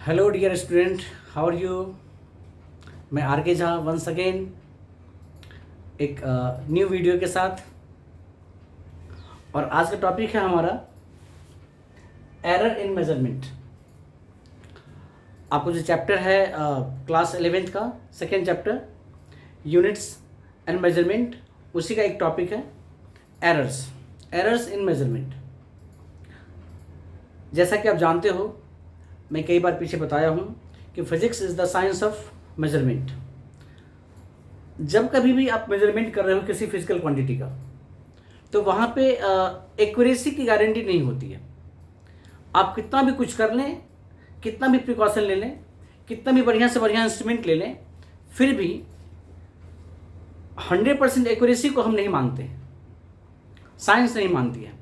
Hello dear student, how are you. मैं R K Jha once again एक new video के साथ। और आज का टॉपिक है हमारा एरर इन मेजरमेंट। आपको जो चैप्टर है क्लास 11th का second chapter units and measurement, उसी का एक टॉपिक है एरर्स इन मेजरमेंट। जैसा कि आप जानते हो, मैं कई बार पीछे बताया हूँ कि physics is the science of measurement. जब कभी भी आप मेजरमेंट कर रहे हो किसी फिजिकल क्वांटिटी का, तो वहाँ पे एक्यूरेसी की गारंटी नहीं होती है। आप कितना भी कुछ कर लें, कितना भी प्रिकॉशन ले लें, कितना भी बढ़िया से बढ़िया इंस्ट्रूमेंट ले लें, फिर भी 100% एक्यूरेसी को हम नहीं मानते, साइंस नहीं मानती है।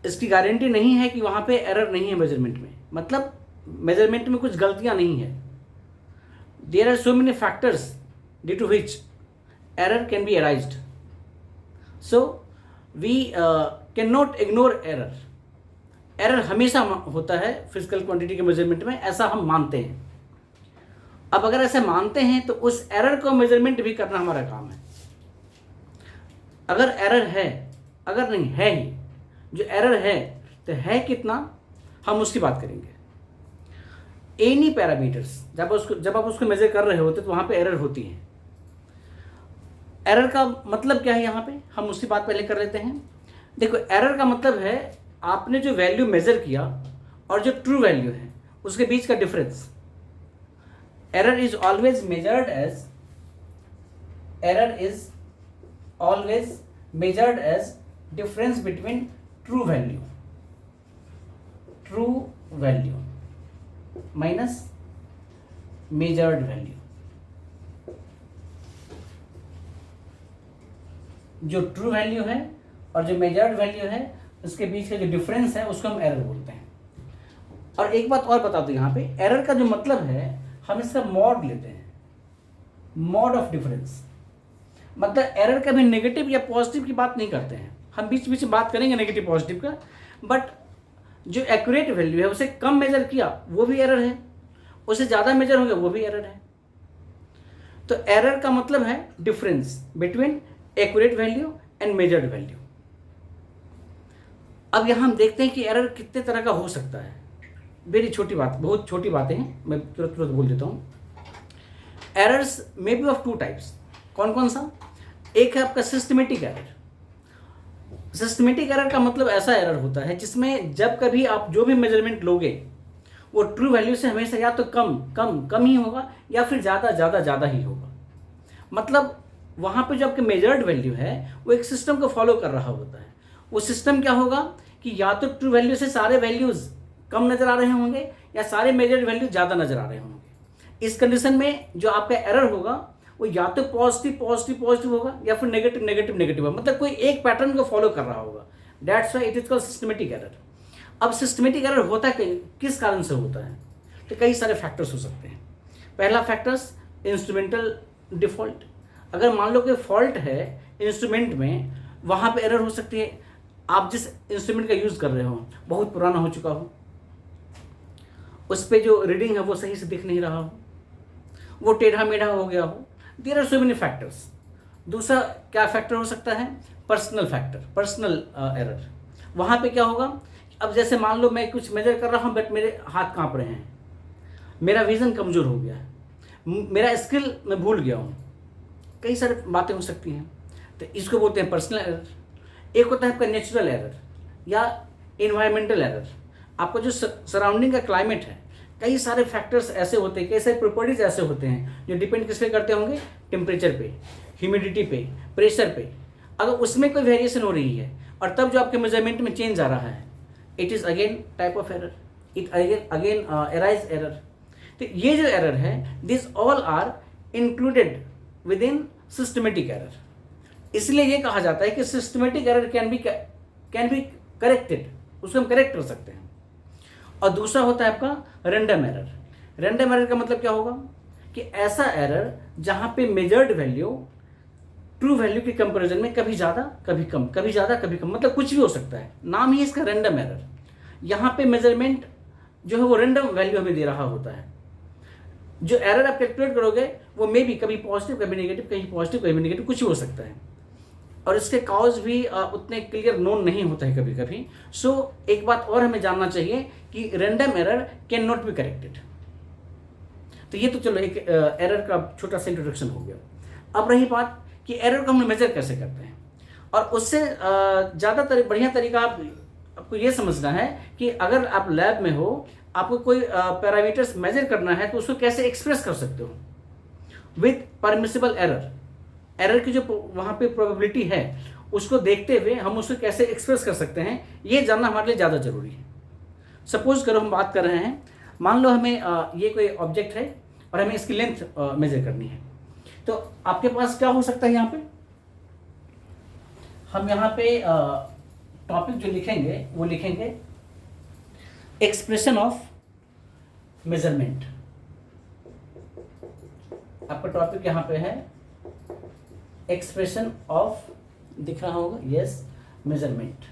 इसकी गारंटी नहीं है कि वहाँ पे एरर नहीं है मेजरमेंट में, मतलब मेजरमेंट में कुछ गलतियाँ नहीं है। There are so many factors due to which error can be arised, so we can not ignore error. Error हमेशा होता है फिजिकल क्वांटिटी के मेजरमेंट में, ऐसा हम मानते हैं। अब अगर ऐसे मानते हैं तो उस एरर को मेजरमेंट भी करना हमारा काम है। अगर एरर है, अगर नहीं है ही, जो एरर है तो है कितना, हम उसकी बात करेंगे। एनी पैरामीटर्स जब आप उसको मेजर कर रहे होते तो वहाँ पे एरर होती है। एरर का मतलब क्या है यहाँ पे, हम उसकी बात पहले कर लेते हैं। देखो, एरर का मतलब है आपने जो वैल्यू मेजर किया और जो ट्रू वैल्यू है उसके बीच का difference. Error is always measured age difference between true value minus measured value. जो ट्रू वैल्यू है और जो मेजर्ड वैल्यू है उसके बीच का जो डिफरेंस है उसको हम एरर बोलते हैं। और एक बात और बता दूं, यहाँ पे एरर का जो मतलब है, हम इसका मॉड लेते हैं, मॉड ऑफ डिफरेंस। मतलब एरर का भी नेगेटिव या पॉजिटिव की बात नहीं करते हैं, हम बीच बीच में बात करेंगे नेगेटिव पॉजिटिव का। बट जो एक्यूरेट वैल्यू है उसे कम मेजर किया वो भी एरर है, उसे ज़्यादा मेजर हो गया वो भी एरर है। तो एरर का मतलब है difference between accurate value and measured value. अब यहाँ हम देखते हैं कि एरर कितने तरह का हो सकता है। वेरी छोटी बात, बहुत छोटी बातें हैं, मैं तुरंत बोल देता हूँ। Errors may be of two types. कौन कौन सा? एक है आपका सिस्टमेटिक एरर। सिस्टमेटिक एरर का मतलब ऐसा एरर होता है जिसमें जब कभी आप जो भी मेजरमेंट लोगे वो ट्रू वैल्यू से हमेशा या तो कम ही होगा या फिर ज़्यादा ही होगा। मतलब वहाँ पे जो आपके मेजर्ड वैल्यू है वो एक सिस्टम को फॉलो कर रहा होता है। वो सिस्टम क्या होगा कि या तो ट्रू वैल्यू से सारे वैल्यूज़ कम नज़र आ रहे होंगे या सारे मेजर्ड वैल्यू ज़्यादा नज़र आ रहे होंगे। इस कंडीशन में जो आपका एरर होगा वो या तो पॉजिटिव होगा या फिर नेगेटिव होगा। मतलब कोई एक पैटर्न को फॉलो कर रहा होगा। That's why it is called systematic error. अब सिस्टमेटिक एरर होता है किस कारण से होता है? तो कई सारे फैक्टर्स हो सकते हैं। पहला फैक्टर्स इंस्ट्रूमेंटल डिफॉल्ट। अगर मान लो कि फॉल्ट है इंस्ट्रूमेंट में, वहाँ पे एरर हो सकती है। आप जिस इंस्ट्रूमेंट का यूज़ कर रहे हो बहुत पुराना हो चुका हो, उस पर जो रीडिंग है वो सही से दिख नहीं रहा हो, वो टेढ़ा मेढ़ा हो गया हो। There are so many factors. दूसरा क्या फैक्टर हो सकता है? Personal error. वहाँ पे क्या होगा, अब जैसे मान लो मैं कुछ मेजर कर रहा हूँ बट मेरे हाथ कांप रहे हैं, मेरा विजन कमज़ोर हो गया है, मेरा स्किल मैं भूल गया हूँ, कई सारी बातें हो सकती हैं। तो इसको बोलते हैं पर्सनल एरर। एक होता है आपका नेचुरल एरर या इन्वायरमेंटल एरर। आपका जो सराउंडिंग का क्लाइमेट है, कई सारे फैक्टर्स ऐसे होते हैं, कई सारे प्रॉपर्टीज ऐसे होते हैं जो डिपेंड किस पे करते होंगे? टेम्परेचर पे, ह्यूमिडिटी पे, प्रेशर पे। अगर उसमें कोई वेरिएशन हो रही है और तब जो आपके मेजरमेंट में चेंज आ रहा है, it is again type of error, it again arise error. तो ये जो एरर है, this all are included within systematic error. इसलिए ये कहा जाता है कि systematic error can be corrected, उसको हम करेक्ट कर सकते हैं। और दूसरा होता है आपका रैंडम एरर। रैंडम एरर का मतलब क्या होगा कि ऐसा एरर जहां पे मेजर्ड वैल्यू ट्रू वैल्यू के कंपैरिजन में कभी ज़्यादा कभी कम, कभी ज़्यादा कभी कम, मतलब कुछ भी हो सकता है। नाम ही इसका रैंडम एरर। यहाँ पे मेजरमेंट जो है वो रेंडम वैल्यू हमें दे रहा होता है। जो एरर आप कैलकुलेट करोगे वो मे बी कभी पॉजिटिव कभी नेगेटिव, कहीं पॉजिटिव कभी नेगेटिव, कुछ भी हो सकता है, और इसके कॉज भी उतने क्लियर नोन नहीं होता है कभी कभी। सो एक बात और हमें जानना चाहिए कि random error can not be corrected. तो ये तो चलो एक एरर का छोटा सा इंट्रोडक्शन हो गया। अब रही बात कि एरर को हम मेजर कैसे करते हैं, और उससे ज़्यादा बढ़िया तरीका आपको ये समझना है कि अगर आप लैब में हो, आपको कोई पैरामीटर्स मेजर करना है तो उसको कैसे एक्सप्रेस कर सकते हो विद परमिसिबल एरर। एरर की जो वहाँ पे प्रोबेबिलिटी है उसको देखते हुए हम उसको कैसे एक्सप्रेस कर सकते हैं, ये जानना हमारे लिए ज़्यादा ज़रूरी है। सपोज करो हम बात कर रहे हैं, मान लो हमें ये कोई ऑब्जेक्ट है और हमें इसकी लेंथ मेजर करनी है, तो आपके पास क्या हो सकता है, यहाँ पे हम यहाँ पे टॉपिक जो लिखेंगे वो लिखेंगे एक्सप्रेशन ऑफ मेजरमेंट। आपका टॉपिक यहाँ पे है एक्सप्रेशन ऑफ, दिख रहा होगा, यस, मेजरमेंट।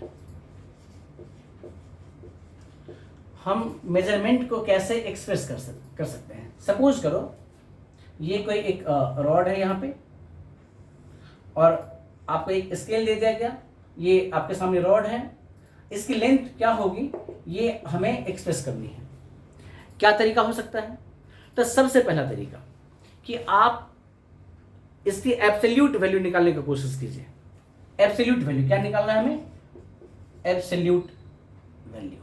हम मेजरमेंट को कैसे एक्सप्रेस कर सकते हैं। सपोज करो ये कोई एक रॉड है यहाँ पे, और आपको एक स्केल दे दिया गया, ये आपके सामने रॉड है, इसकी लेंथ क्या होगी ये हमें एक्सप्रेस करनी है। क्या तरीका हो सकता है? तो सबसे पहला तरीका कि आप इसकी एब्सोल्यूट वैल्यू निकालने की कोशिश कीजिए। एब्सोल्यूट वैल्यू क्या निकालना है हमें? Absolute value.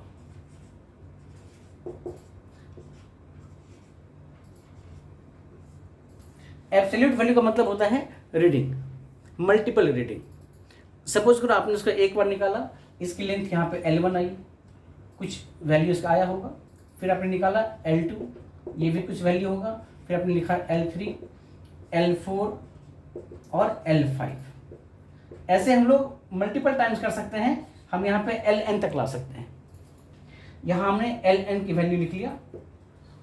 एब्सोल्यूट वैल्यू का मतलब होता है रीडिंग, मल्टीपल रीडिंग। सपोज करो आपने उसको एक बार निकाला, इसकी लेंथ यहाँ पे L1 आई, कुछ वैल्यू इसका आया होगा, फिर आपने निकाला L2, ये भी कुछ वैल्यू होगा, फिर आपने लिखा L3, L4 और L5। ऐसे हम लोग मल्टीपल टाइम्स कर सकते हैं। हम यहाँ पे Ln तक ला सकते हैं। यहाँ हमने Ln की वैल्यू लिख लिया,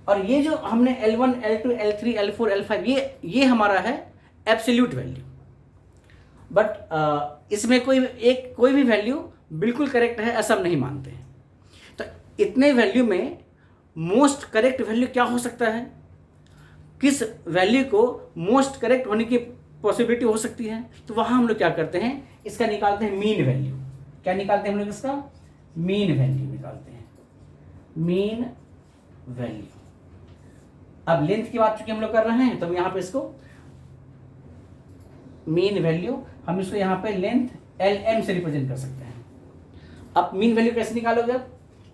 और ये जो हमने L1, L2, L3, L4, L5 ये हमारा है एब्सोल्यूट वैल्यू। बट इसमें कोई भी वैल्यू बिल्कुल करेक्ट है ऐसा हम नहीं मानते हैं। तो इतने वैल्यू में मोस्ट करेक्ट वैल्यू क्या हो सकता है, किस वैल्यू को मोस्ट करेक्ट होने की पॉसिबिलिटी हो सकती है, तो वहाँ हम लोग क्या करते हैं, इसका निकालते हैं मीन वैल्यू। क्या निकालते हैं हम लोग? इसका मीन वैल्यू निकालते हैं, मीन वैल्यू। अब लेंथ की बात चूंकि हम लोग कर रहे हैं, तो हम यहाँ पे इसको मीन वैल्यू, हम इसको यहाँ पे लेंथ Lm से रिप्रेजेंट कर सकते हैं। अब मीन वैल्यू कैसे निकालोगे? अब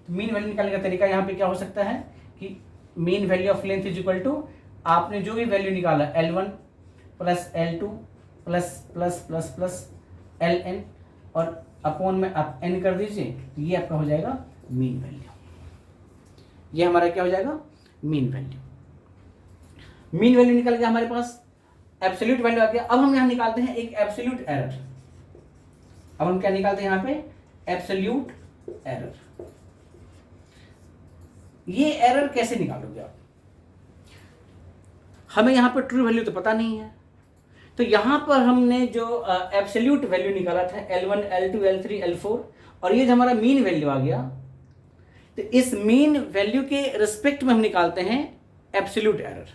मीन वैल्यू निकालने का तरीका यहाँ पे क्या हो सकता है कि mean value of length is equal to, आपने जो भी वैल्यू निकाला L1 plus L2 plus plus plus plus Ln, और अपॉन में आप n कर दीजिए, तो ये आपका हो जाएगा मीन वैल्यू। ये हमारा क्या हो जाएगा? Mean value. मीन वैल्यू निकल गया हमारे पास, एब्सोल्यूट वैल्यू आ गया। अब हम यहाँ निकालते हैं एक एब्सोल्यूट एरर। अब हम क्या निकालते हैं यहाँ पे? Absolute error. ये एरर कैसे निकालोगे आप? हमें यहाँ पर ट्रू वैल्यू तो पता नहीं है, तो यहाँ पर हमने जो एब्सोल्यूट वैल्यू निकाला था L1, L2, L3, L4, और ये जो हमारा मीन वैल्यू आ गया, तो इस मीन वैल्यू के रिस्पेक्ट में हम निकालते हैं एब्सोल्यूट एरर।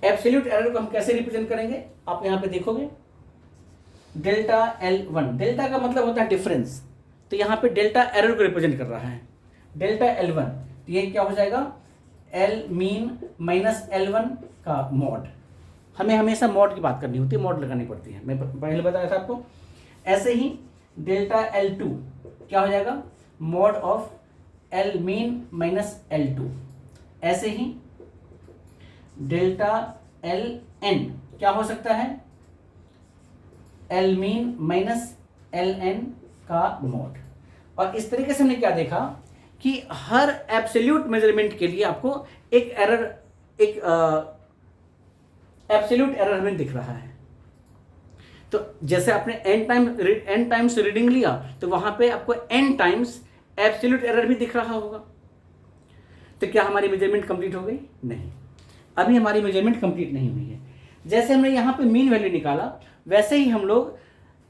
एब्सोल्यूट एरर को हम कैसे रिप्रेजेंट करेंगे? आप यहाँ पे देखोगे डेल्टा L1, डेल्टा का मतलब होता है डिफरेंस, तो यहाँ पे डेल्टा एरर को रिप्रेजेंट कर रहा है, डेल्टा L1। तो ये क्या हो जाएगा? L मीन माइनस L1 का मॉड। हमें हमेशा मॉड की बात करनी होती है, मॉड लगानी पड़ती है, मैं पहले बताया था आपको। ऐसे ही डेल्टा L2 क्या हो जाएगा? Mod of L mean minus L2। ऐसे ही डेल्टा Ln क्या हो सकता है? L मीन माइनस Ln का मॉड। और इस तरीके से हमने क्या देखा कि हर एब्सोल्यूट मेजरमेंट के लिए आपको एक एरर, एक एब्सोल्यूट एरर हमें दिख रहा है। तो जैसे आपने n टाइम्स रीडिंग लिया, तो वहां पे आपको n टाइम्स एब्सोल्यूट एरर भी दिख रहा होगा। तो क्या हमारी मेजरमेंट कंप्लीट हो गई? नहीं, अभी हमारी मेजरमेंट कंप्लीट नहीं हुई है। जैसे हमने यहाँ पे मीन वैल्यू निकाला, वैसे ही हम लोग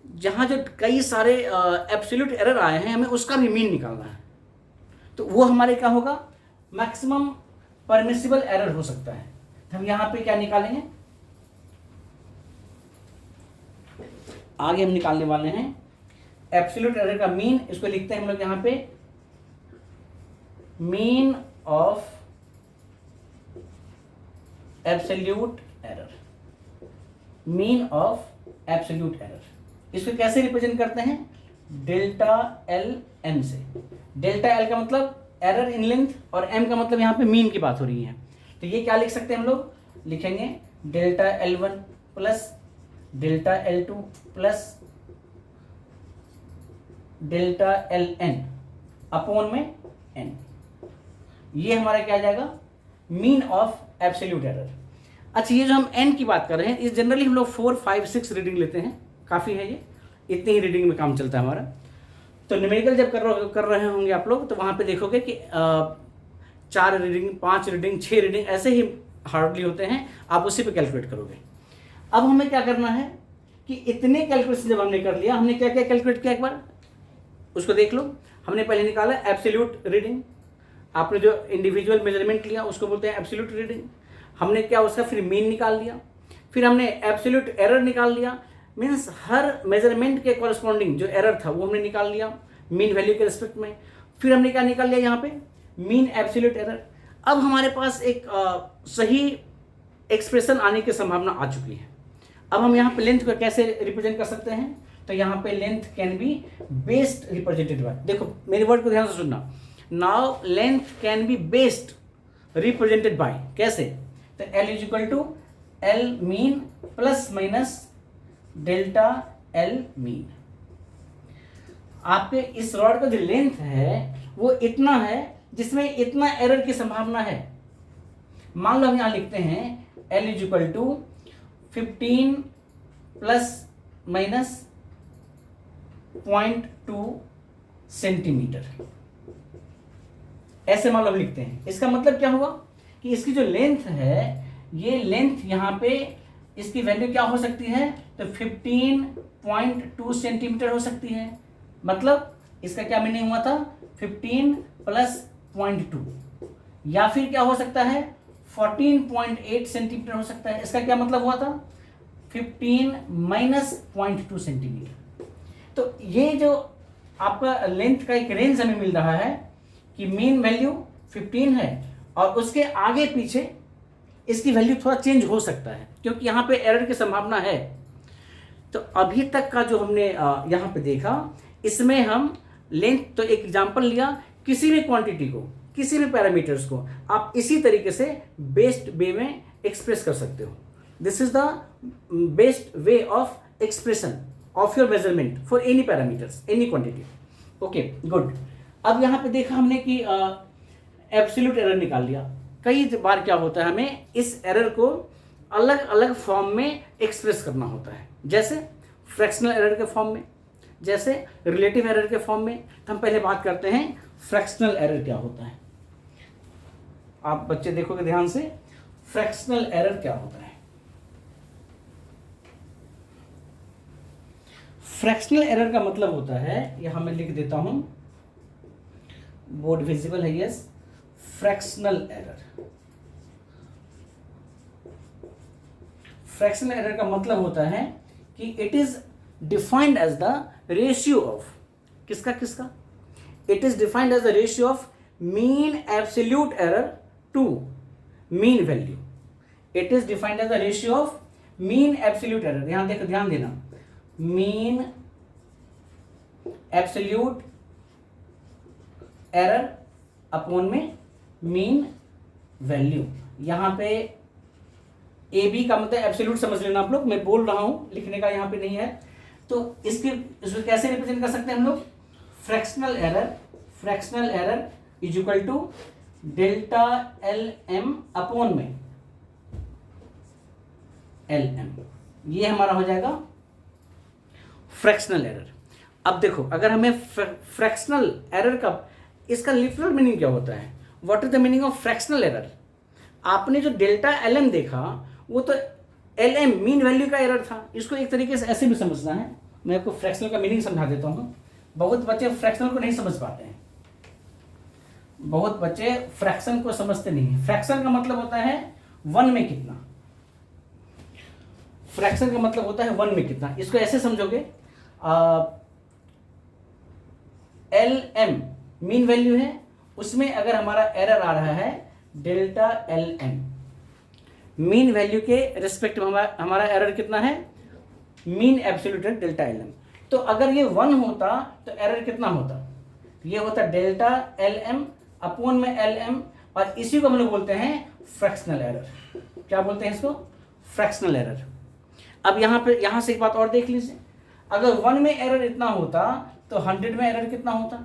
जहाँ जो कई सारे एब्सोल्यूट एरर आए हैं, हमें उसका भी मीन निकालना है। तो वो हमारे क्या होगा? मैक्सिमम परमिसिबल एरर हो सकता है। हम यहां पे क्या निकालेंगे, आगे हम निकालने वाले हैं एब्सोल्यूट एरर का मीन। इसको लिखते हैं हम लोग यहां पे mean of absolute error, mean of absolute error. इसको कैसे रिप्रेजेंट करते हैं, डेल्टा एल एम से। डेल्टा एल का मतलब एरर इन लेंथ और एम का मतलब यहाँ पे मीन की बात हो रही है। तो ये क्या लिख सकते हैं हम लोग, लिखेंगे delta L one plus delta L two plus delta L N upon में एन। ये हमारा क्या आ जाएगा, मीन ऑफ एब्सोल्यूट एरर। अच्छा, ये जो हम एन की बात कर रहे हैं, इस जनरली हम लोग 4, 5, 6 रीडिंग लेते हैं, काफ़ी है ये, इतनी ही रीडिंग में काम चलता है हमारा। तो न्यूमेरिकल जब कर रहे होंगे आप लोग, तो वहाँ पे देखोगे कि 4 रीडिंग, 5 रीडिंग, 6 रीडिंग ऐसे ही हार्डली होते हैं, आप उसी पे कैलकुलेट करोगे। अब हमें क्या करना है कि इतने कैलकुलेशन जब हमने कर लिया, हमने क्या क्या कैलकुलेट किया एक बार उसको देख लो। हमने पहले निकाला एब्सोल्यूट रीडिंग, आपने जो इंडिविजुअल मेजरमेंट लिया उसको बोलते हैं एब्सोल्यूट रीडिंग। हमने क्या उसका फिर मीन निकाल लिया, फिर हमने एब्सोल्यूट एरर निकाल लिया, मीन्स हर मेजरमेंट के कॉरस्पॉन्डिंग जो एरर था वो हमने निकाल लिया मीन वैल्यू के रिस्पेक्ट में। फिर हमने क्या निकाल लिया यहाँ पे, मीन एब्सोल्यूट एरर। अब हमारे पास एक सही एक्सप्रेशन आने की संभावना आ चुकी है। अब हम यहाँ पे लेंथ को कैसे रिप्रेजेंट कर सकते हैं, तो यहाँ पे length can be based represented by, देखो मेरे वर्ड को ध्यान से सुनना, now length can be based represented by, कैसे, तो L is equal to L mean plus minus delta L mean. आपके इस रॉड का जो लेंथ है वो इतना है जिसमें इतना एरर की संभावना है। मान लो हम यहां लिखते हैं L is equal to 15 plus minus 0.2 centimetre, ऐसे मान लो हम लिखते हैं। इसका मतलब क्या हुआ कि इसकी जो लेंथ है, ये लेंथ यहाँ पे इसकी वैल्यू क्या हो सकती है, तो 15.2 सेंटीमीटर हो सकती है। मतलब इसका क्या मीनिंग हुआ था, 15 प्लस 0.2, या फिर क्या हो सकता है 14.8 सेंटीमीटर हो सकता है। इसका क्या मतलब हुआ था, 15 माइनस 0.2 सेंटीमीटर। तो ये जो आपका लेंथ का एक रेंज हमें मिल रहा है कि मीन वैल्यू 15 है और उसके आगे पीछे इसकी वैल्यू थोड़ा चेंज हो सकता है क्योंकि यहाँ पे एरर की संभावना है। तो अभी तक का जो हमने यहाँ पे देखा, इसमें हम लेंथ, तो एक एग्जांपल लिया, किसी भी क्वांटिटी को, किसी भी पैरामीटर्स को आप इसी तरीके से बेस्ड वे में एक्सप्रेस कर सकते हो। This is the best way of expression of your measurement for any parameters, any quantity. Okay good. अब यहाँ पे देखा हमने कि एब्सोल्यूट एरर निकाल लिया। कई बार क्या होता है, हमें इस एरर को अलग अलग फॉर्म में एक्सप्रेस करना होता है, जैसे फ्रैक्शनल एरर के फॉर्म में, जैसे रिलेटिव एरर के फॉर्म में। तो हम पहले बात करते हैं फ्रैक्शनल एरर क्या होता है। आप बच्चे देखोगे ध्यान से, फ्रैक्शनल एरर क्या होता है। फ्रैक्शनल एरर का मतलब होता है, यहां मैं लिख देता हूं, बोर्ड विजिबल है, yes, fractional error. Fractional error का मतलब होता है कि it is defined as the ratio of, किसका किसका, it is defined as the ratio of mean absolute error to mean value. It is defined as the ratio of mean absolute error, यहां देखो ध्यान देना, मीन एब्सोल्यूट एरर अपॉन में mean value. यहां पे A B का मतलब absolute समझ लेना आप लोग, मैं बोल रहा हूं, लिखने का यहां पे नहीं है। तो इसको कैसे रिप्रेजेंट कर सकते हैं हम लोग, fractional error is equal to delta L M upon में एल एम, ये हमारा हो जाएगा फ्रैक्शनल एरर। अब देखो, अगर हमें फ्रैक्शनल एरर का, इसका लिटरल मीनिंग क्या होता है, what is the meaning of fractional error. आपने जो डेल्टा एल एम देखा वो तो एल एम मीन वैल्यू का एरर था, इसको एक तरीके से ऐसे भी समझना है। मैं आपको फ्रैक्शनल का मीनिंग समझा देता हूँ, बहुत बच्चे फ्रैक्शनल को नहीं समझ पाते हैं। बहुत बच्चे फ्रैक्शन को समझते नहीं है। फ्रैक्शन का मतलब होता है वन में कितना, फ्रैक्शन का मतलब होता है वन में कितना। इसको ऐसे समझोगे, एल एम मीन वैल्यू है, उसमें अगर हमारा एरर आ रहा है delta L M, mean value के रिस्पेक्ट में हमारा एरर कितना है, mean absolute delta L M. तो अगर ये वन होता तो एरर कितना होता, ये होता डेल्टा एल एम अपॉन में एल एम, और इसी को हम लोग बोलते हैं फ्रैक्शनल एरर। क्या बोलते हैं इसको, फ्रैक्शनल एरर। अब यहाँ से एक बात और देख लीजिए, अगर वन में एरर इतना होता तो 100 में एरर कितना होता,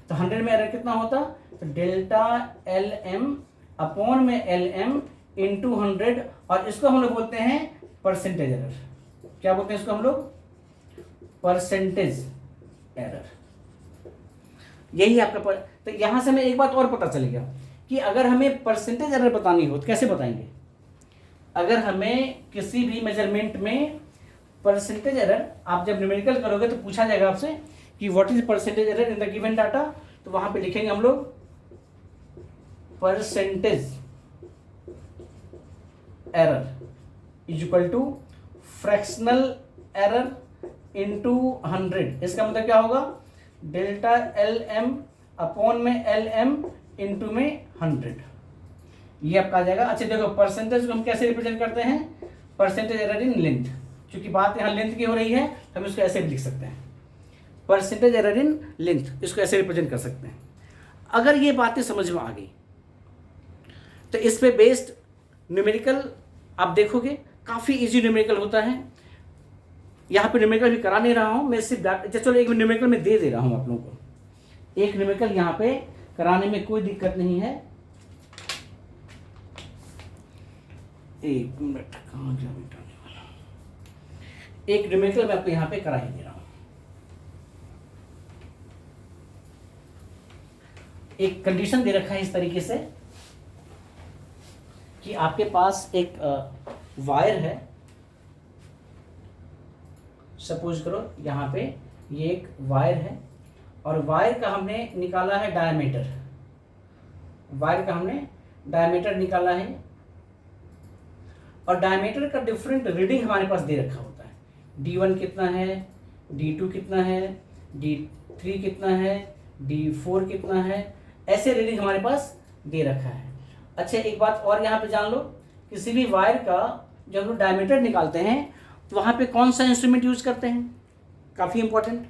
तो 100 में एरर कितना होता, तो डेल्टा एल एम अपॉन में एल एम इंटू 100, और इसको हम लोग बोलते हैं परसेंटेज एरर। क्या बोलते हैं इसको हम लोग, परसेंटेज एरर। यही आपका तो यहां से हमें एक बात और पता चलेगा कि अगर हमें परसेंटेज एरर बतानी हो तो कैसे बताएंगे। अगर हमें किसी भी मेजरमेंट में परसेंटेज एरर, आप जब न्यूमेरिकल करोगे तो पूछा जाएगा आपसे कि what is percentage error in the given data, तो वहां पे लिखेंगे हम लोग percentage error is equal to fractional error into 100। इसका मतलब क्या होगा, डेल्टा एल एम अपॉन में एल एम इंटू में 100, ये आपका आ जाएगा। अच्छा देखो, परसेंटेज को हम कैसे रिप्रेजेंट करते हैं, परसेंटेज एरर इन लेंथ, क्योंकि बात यहाँ लेंथ की हो रही है, हम इसको ऐसे भी लिख सकते हैं, परसेंटेज एरर इन लेंथ, इसको ऐसे रिप्रेजेंट कर सकते हैं। अगर ये बातें समझ में आ गई तो इस पे बेस्ड न्यूमेरिकल आप देखोगे काफ़ी इजी न्यूमेरिकल होता है। यहाँ पे न्यूमेरिकल भी करा नहीं रहा हूँ मैं, सिर्फ चलो एक न्यूमेरिकल में दे रहा हूँ आप लोगों को, एक न्यूमेरिकल यहाँ पे कराने में कोई दिक्कत नहीं है। एक मिनट, कहाँ गया मिटाने वाला, एक न्यूमेरिकल मैं आपको यहाँ पे करा ही दे रहा हूँ। एक कंडीशन दे रखा है इस तरीके से कि आपके पास एक वायर है, सपोज करो यहाँ पे ये एक वायर है, और वायर का हमने निकाला है डायमीटर, वायर का हमने डायमीटर निकाला है, और डायमीटर का डिफरेंट रीडिंग हमारे पास दे रखा होता है। D1 कितना है, D2 कितना है, D3 कितना है, D4 कितना है, ऐसे रीडिंग हमारे पास दे रखा है। अच्छा एक बात और यहाँ पे जान लो, किसी भी वायर का जब हम लोग डायमीटर निकालते हैं तो वहाँ पे कौन सा इंस्ट्रूमेंट यूज करते हैं, काफ़ी इंपॉर्टेंट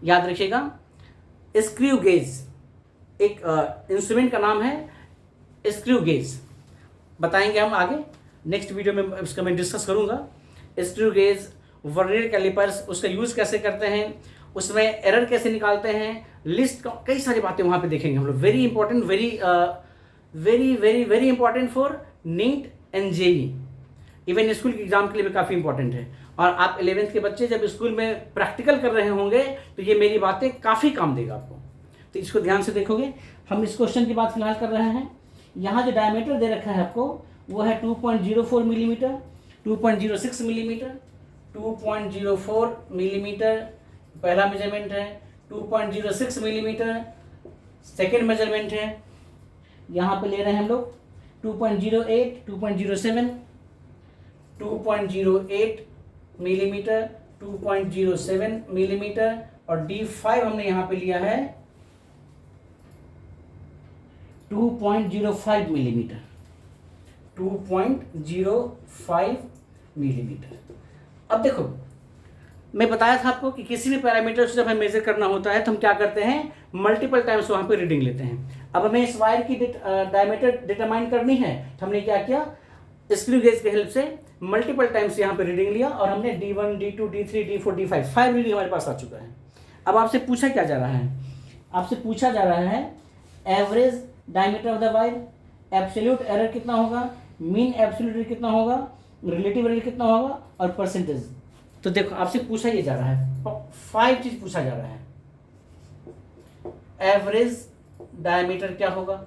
याद रखिएगा, स्क्रू गेज। एक इंस्ट्रूमेंट का नाम है स्क्रू गेज, बताएंगे हम आगे नेक्स्ट वीडियो में, इसका मैं डिस्कस करूँगा। स्क्रू गेज, वर्नियर कैलिपर्स, उसका यूज़ कैसे करते हैं, उसमें एरर कैसे निकालते हैं, लिस्ट कई सारी बातें वहाँ पे देखेंगे हम लोग। Very important, very very very important for NEET and JEE, even school के एग्जाम के लिए भी काफ़ी इंपॉर्टेंट है। और आप 11th के बच्चे जब स्कूल में प्रैक्टिकल कर रहे होंगे तो ये मेरी बातें काफ़ी काम देगा आपको, तो इसको ध्यान से देखोगे। हम इस क्वेश्चन की बात फिलहाल कर रहे हैं। यहाँ जो डायमीटर दे रखा है आपको वो है 2.04 मिलीमीटर, 2.06 मिलीमीटर, 2.04 मिलीमीटर पहला मेजरमेंट है, 2.06 मिलीमीटर सेकेंड मेजरमेंट है। यहाँ पे ले रहे हैं हम लोग 2.08, 2.07, 2.08 मिलीमीटर, 2.07 मिलीमीटर, और D5 हमने यहाँ पे लिया है 2.05 मिलीमीटर, 2.05 मिलीमीटर। अब देखो मैं बताया था आपको कि किसी भी पैरामीटर से जब हमें मेजर करना होता है तो हम क्या करते हैं, मल्टीपल टाइम्स वहाँ पे रीडिंग लेते हैं। अब हमें इस वायर की डायमीटर डिटरमाइन करनी है तो हमने क्या किया, स्क्रू गेज की हेल्प से मल्टीपल टाइम्स यहाँ पे रीडिंग लिया, और हमने D1, D2, D3, D4, D5 5 reading हमारे पास आ चुका है। अब आपसे पूछा क्या जा रहा है, आपसे पूछा जा रहा है average diameter of the wire, absolute error कितना होगा, मीन एब्सोल्यूट एरर कितना होगा, रिलेटिव एरर कितना होगा, और परसेंटेज। तो देखो आपसे पूछा ये जा रहा है, 5 चीज पूछा जा रहा है। एवरेज डायमीटर क्या होगा,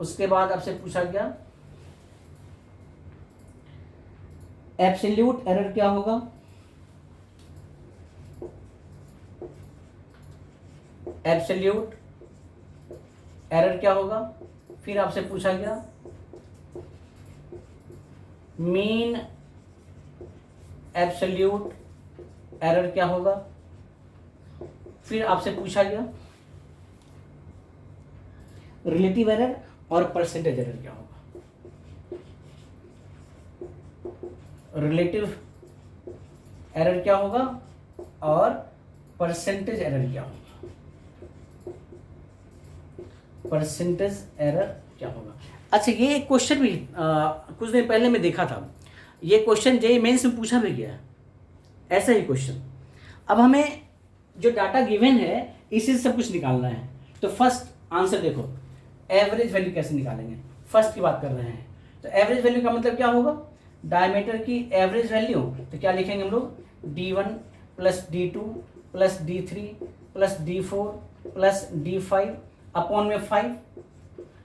उसके बाद आपसे पूछा गया एब्सोल्यूट एरर क्या होगा, एब्सोल्यूट एरर क्या होगा, फिर आपसे पूछा गया मीन एब्सोल्यूट एरर क्या होगा, फिर आपसे पूछा गया रिलेटिव एरर और परसेंटेज एरर क्या होगा। रिलेटिव एरर क्या होगा और परसेंटेज एरर क्या होगा, परसेंटेज एरर क्या होगा। अच्छा, ये एक क्वेश्चन भी कुछ दिन पहले मैं देखा था, ये क्वेश्चन जेईई मेंस में पूछा भी गया है, ऐसा ही क्वेश्चन। अब हमें जो डाटा गिवन है इसी से सब कुछ निकालना है। तो फर्स्ट आंसर देखो, एवरेज वैल्यू कैसे निकालेंगे, फर्स्ट की बात कर रहे हैं। तो एवरेज वैल्यू का मतलब क्या होगा, डायमीटर की एवरेज वैल्यू। तो क्या लिखेंगे हम लोग, D1 plus D2 plus D3 plus D4 plus D5 upon में 5।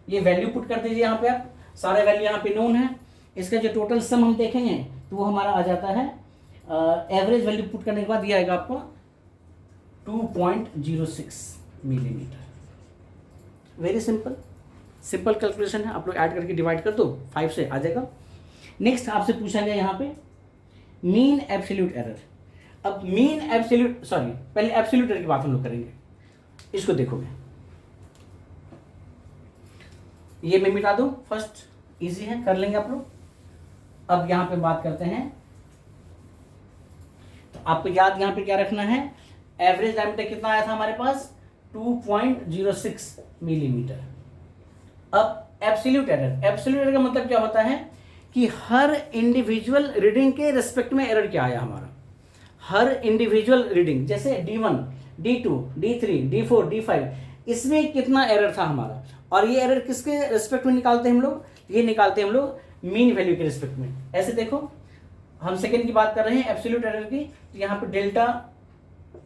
ये वैल्यू पुट कर दीजिए यहाँ पे, आप सारे वैल्यू यहाँ पे नोन है। इसका जो टोटल सम हम देखेंगे तो वो हमारा आ जाता है, एवरेज वैल्यू पुट करने के बाद ये आएगा आपको 2.06 millimetre. Very simple, simple calculation है, आप लोग ऐड करके डिवाइड कर दो 5 से आ जाएगा। नेक्स्ट आपसे पूछा गया यहाँ पे मीन एब्सोल्यूट एरर। अब मीन एब्सोल्यूट, सॉरी पहले एब्सोल्यूट एरर की बात हम लोग करेंगे। इसको देखोगे, ये मैं मिटा दूं, फर्स्ट इजी है, कर लेंगे आप लोग। अब यहाँ पे बात करते हैं, तो आपको याद यहाँ पे क्या रखना है, एवरेज डायमीटर कितना आया था हमारे पास, 2.06 मिलीमीटर। अब एब्सोल्यूट एरर, एब्सोल्यूट एरर का मतलब क्या होता है कि हर इंडिविजुअल रीडिंग के रिस्पेक्ट में एरर क्या आया हमारा, हर इंडिविजुअल रीडिंग, जैसे D1, D2, D3, D4, D5, इसमें कितना एरर था हमारा। और ये एरर किसके रिस्पेक्ट में निकालते हैं हम लोग, ये निकालते हैं हम लोग मीन वैल्यू के रिस्पेक्ट में। ऐसे देखो, हम सेकेंड की बात कर रहे हैं एब्सोल्यूट एरर की, तो यहाँ पे डेल्टा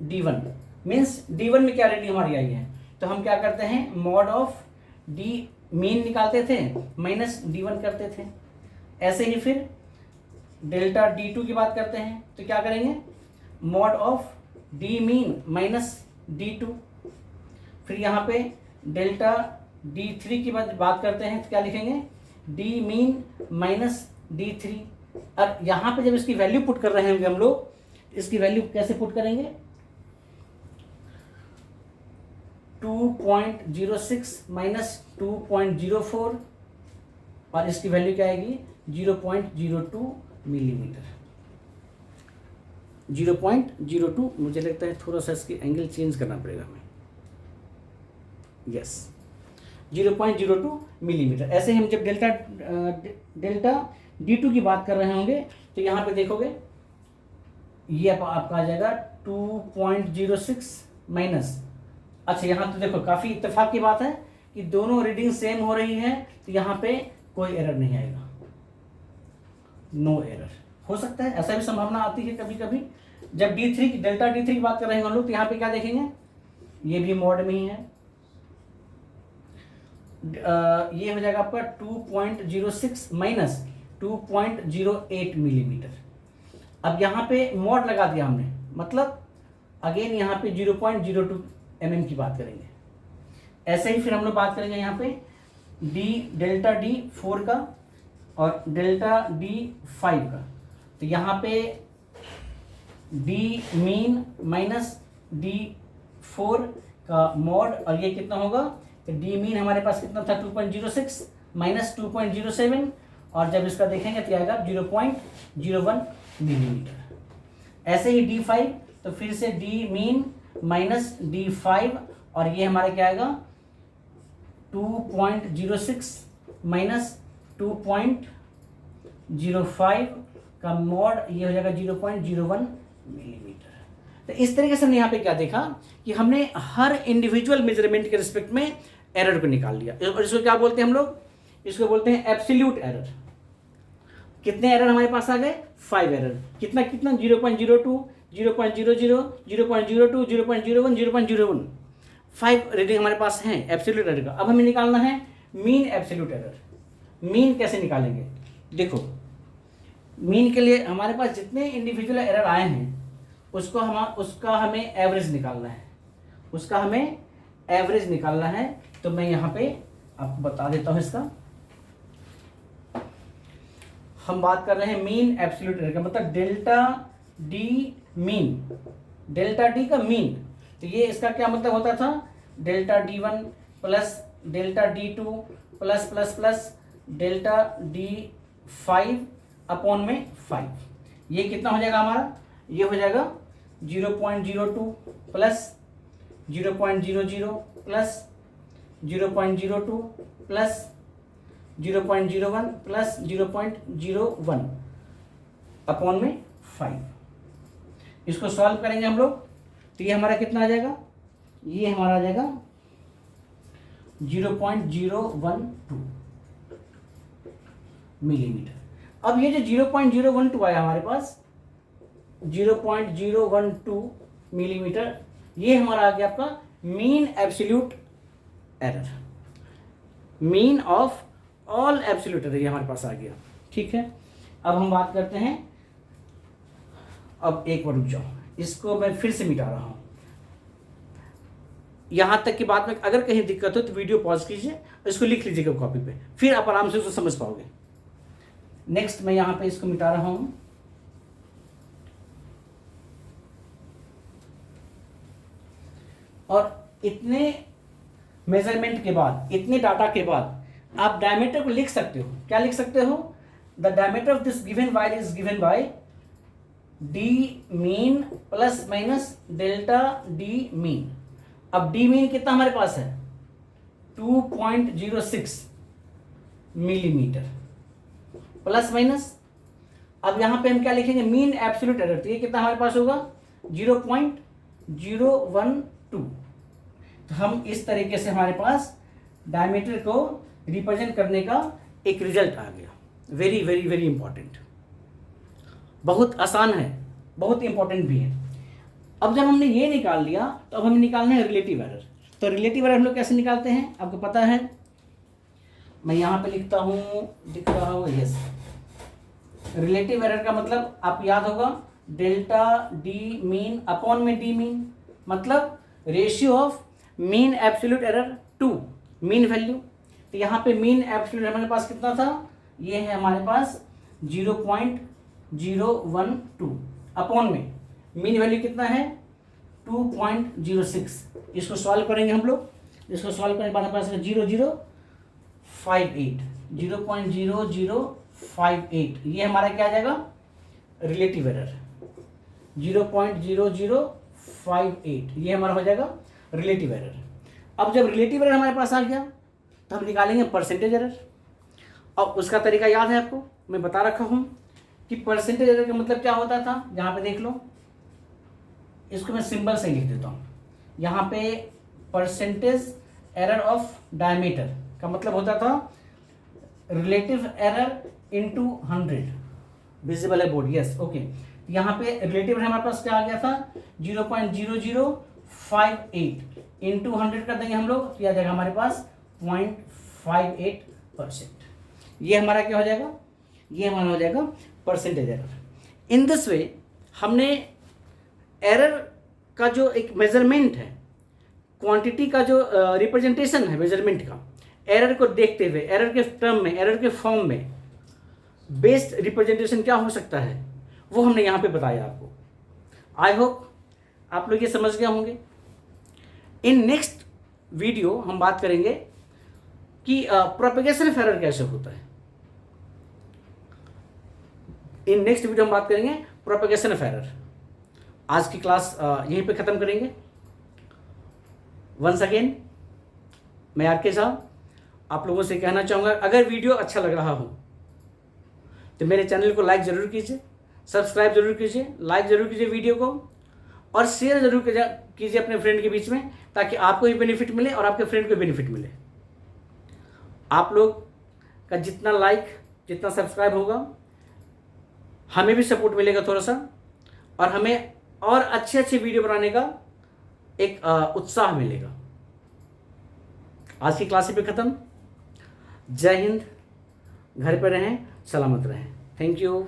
D1 मीन्स D1 में क्या रीडिंग हमारी आई है, तो हम क्या करते हैं, मॉड ऑफ डी मीन निकालते थे माइनस D1 करते थे। ऐसे ही फिर डेल्टा D2 की बात करते हैं, तो क्या करेंगे, mod of D mean minus D2। फिर यहाँ पे डेल्टा D3 की बात करते हैं, तो क्या लिखेंगे, डी मीन माइनस D3। अब यहाँ पे जब इसकी वैल्यू पुट कर रहे होंगे हम लोग, इसकी वैल्यू कैसे पुट करेंगे, 2.06 माइनस 2.04 और इसकी वैल्यू क्या आएगी, 0.02 मिलीमीटर। 0.02, मुझे लगता है थोड़ा सा इसकी एंगल चेंज करना पड़ेगा हमें, यस 0.02 मिलीमीटर। ऐसे ही हम जब डेल्टा D2 की बात कर रहे होंगे, तो यहाँ पे देखोगे ये आपका आ जाएगा 2.06 माइनस, अच्छा यहाँ तो देखो काफ़ी इत्तेफाक की बात है कि दोनों रीडिंग सेम हो रही है, तो यहाँ पे कोई एरर नहीं आएगा, नो एरर। हो सकता है ऐसा भी संभावना आती है कभी कभी, जब डेल्टा D3 की बात कर रहे हैं हम लोग, तो यहाँ पे क्या देखेंगे, ये भी मॉड में ही है, ये हो जाएगा आपका 2.06 माइनस 2.08 मिलीमीटर। अब यहाँ पे मॉड लगा दिया हमने, मतलब अगेन यहाँ पे 0.02 mm की बात करेंगे। ऐसे ही फिर हम लोग बात करेंगे यहाँ पे डेल्टा D4 का और डेल्टा D5 का, तो यहाँ पे D मीन माइनस D4 का मॉड, और ये कितना होगा, तो D मीन हमारे पास कितना था, 2.06 माइनस 2.07, और जब इसका देखेंगे तो आएगा 0.01 मिलीमीटर। ऐसे ही D5, तो फिर से D मीन माइनस D5, और ये हमारे क्या आएगा, 2.06 माइनस 2.05 का मॉड, ये हो जाएगा 0.01 मिलीमीटर। तो इस तरीके से हमने यहाँ पे क्या देखा कि हमने हर इंडिविजुअल मेजरमेंट के रिस्पेक्ट में एरर को निकाल लिया। और इसको क्या बोलते हैं हम लोग, इसको बोलते हैं एब्सोल्यूट एरर। कितने एरर हमारे पास आ गए, 5 एरर। कितना 0.02, 0.00, 0.02, 0.01, 0.01, 5 रीडिंग हमारे पास हैं एब्सोल्यूट एरर का। अब हमें निकालना है मीन एब्सोल्यूट एरर। मीन कैसे निकालेंगे, देखो मीन के लिए हमारे पास जितने इंडिविजुअल एरर आए हैं उसका हमें एवरेज निकालना है, उसका हमें एवरेज निकालना है तो मैं यहाँ पे आपको बता देता हूँ इसका। हम बात कर रहे हैं मीन एब्सोल्यूट एरर का, मतलब delta D mean, delta D का मीन। तो ये इसका क्या मतलब होता था, delta D1 plus delta D2 plus plus plus delta D5 upon में 5। ये कितना हो जाएगा हमारा, ये हो जाएगा 0.02 plus 0.00 plus 0.02 plus 0.01 plus 0.01 upon में 5। इसको सॉल्व करेंगे हम लोग तो ये हमारा कितना आ जाएगा, ये हमारा आ जाएगा 0.012 मिलीमीटर। अब ये जो 0.012 आया हमारे पास 0.012 मिलीमीटर, ये हमारा आ गया आपका mean absolute error, mean of all absolute error, ये हमारे पास आ गया। ठीक है, अब हम बात करते हैं, अब एक बार रुक जाओ, इसको मैं फिर से मिटा रहा हूं। यहां तक की बात में अगर कहीं दिक्कत हो तो वीडियो पॉज कीजिए, इसको लिख लीजिएगा कॉपी पे, फिर आप आराम से उसको समझ पाओगे। नेक्स्ट मैं यहां पे इसको मिटा रहा हूं। और इतने मेजरमेंट के बाद, इतने डाटा के बाद आप डायमीटर को लिख सकते हो। क्या लिख सकते हो, the diameter of this given wire is given by D mean plus minus delta D mean. अब डी मीन कितना हमारे पास है, 2.06 मिलीमीटर प्लस माइनस, अब यहां पे हम क्या लिखेंगे, मीन एब्सोल्यूट एरर, तो ये कितना हमारे पास होगा 0.012। तो हम इस तरीके से हमारे पास डायमीटर को रिप्रेजेंट करने का एक रिजल्ट आ गया। वेरी वेरी वेरी इंपॉर्टेंट, बहुत आसान है, बहुत इंपॉर्टेंट भी है। अब जब हमने ये निकाल लिया तो अब हमें निकालना है रिलेटिव एरर। तो रिलेटिव एरर हम लोग कैसे निकालते हैं आपको पता है, मैं यहाँ पे लिखता हूँ, दिख रहा हो, यस। रिलेटिव एरर का मतलब आप याद होगा, डेल्टा डी मीन अपॉन में डी मीन, मतलब ratio of mean absolute error to mean value. तो यहाँ पे मीन एब्सोल्यूट हमारे पास कितना था, ये है हमारे पास 0.012 अपॉन में मीन वैल्यू कितना है 2.06। इसको सॉल्व करेंगे हम लोग, इसको सॉल्व करने के बाद हमारे पास 0.0058, ये हमारा क्या आ जाएगा, रिलेटिव एरर 0.0058, ये हमारा हो जाएगा रिलेटिव एरर। अब जब रिलेटिव एरर हमारे पास आ गया तो हम निकालेंगे परसेंटेज एरर। अब उसका तरीका याद है आपको, मैं बता रखा हूं कि परसेंटेज एरर का मतलब क्या होता था, यहाँ पे देख लो, इसको मैं सिंबल से लिख देता हूँ। यहाँ पे परसेंटेज एरर ऑफ डायमीटर का मतलब होता था रिलेटिव एरर इनटू 100, विजिबल है बोर्ड, यस ओके। यहाँ पे रिलेटिव एरर हमारे पास क्या आ गया था 0.0058 इंटू 100 कर देंगे हम लोग, तो आ जाएगा हमारे पास 0.58%। ये हमारा क्या हो जाएगा, ये हमारा हो जाएगा percentage error. In this way हमने एरर का जो एक मेजरमेंट है, क्वांटिटी का जो रिप्रेजेंटेशन है मेजरमेंट का, एरर को देखते हुए, एरर के टर्म में, एरर के फॉर्म में बेस्ड रिप्रेजेंटेशन क्या हो सकता है, वो हमने यहाँ पे बताया आपको। आई होप आप लोग ये समझ गए होंगे। इन नेक्स्ट वीडियो हम बात करेंगे कि प्रोपेगेशन ऑफ एरर कैसे होता है। इन नेक्स्ट वीडियो हम बात करेंगे प्रोपेगेशन ऑफ एरर। आज की क्लास यहीं पे ख़त्म करेंगे। वंस अगेन मैं आर के साहब आप लोगों से कहना चाहूँगा, अगर वीडियो अच्छा लग रहा हो तो मेरे चैनल को लाइक ज़रूर कीजिए, सब्सक्राइब जरूर कीजिए, लाइक ज़रूर कीजिए वीडियो को, और शेयर ज़रूर कीजिए अपने फ्रेंड के बीच में, ताकि आपको भी बेनिफिट मिले और आपके फ्रेंड को बेनिफिट मिले। आप लोग का जितना लाइक, जितना सब्सक्राइब होगा, हमें भी सपोर्ट मिलेगा थोड़ा सा, और हमें और अच्छे अच्छे वीडियो बनाने का एक उत्साह मिलेगा। आज की क्लास पे ख़त्म। जय हिंद, घर पे रहें, सलामत रहें। Thank you.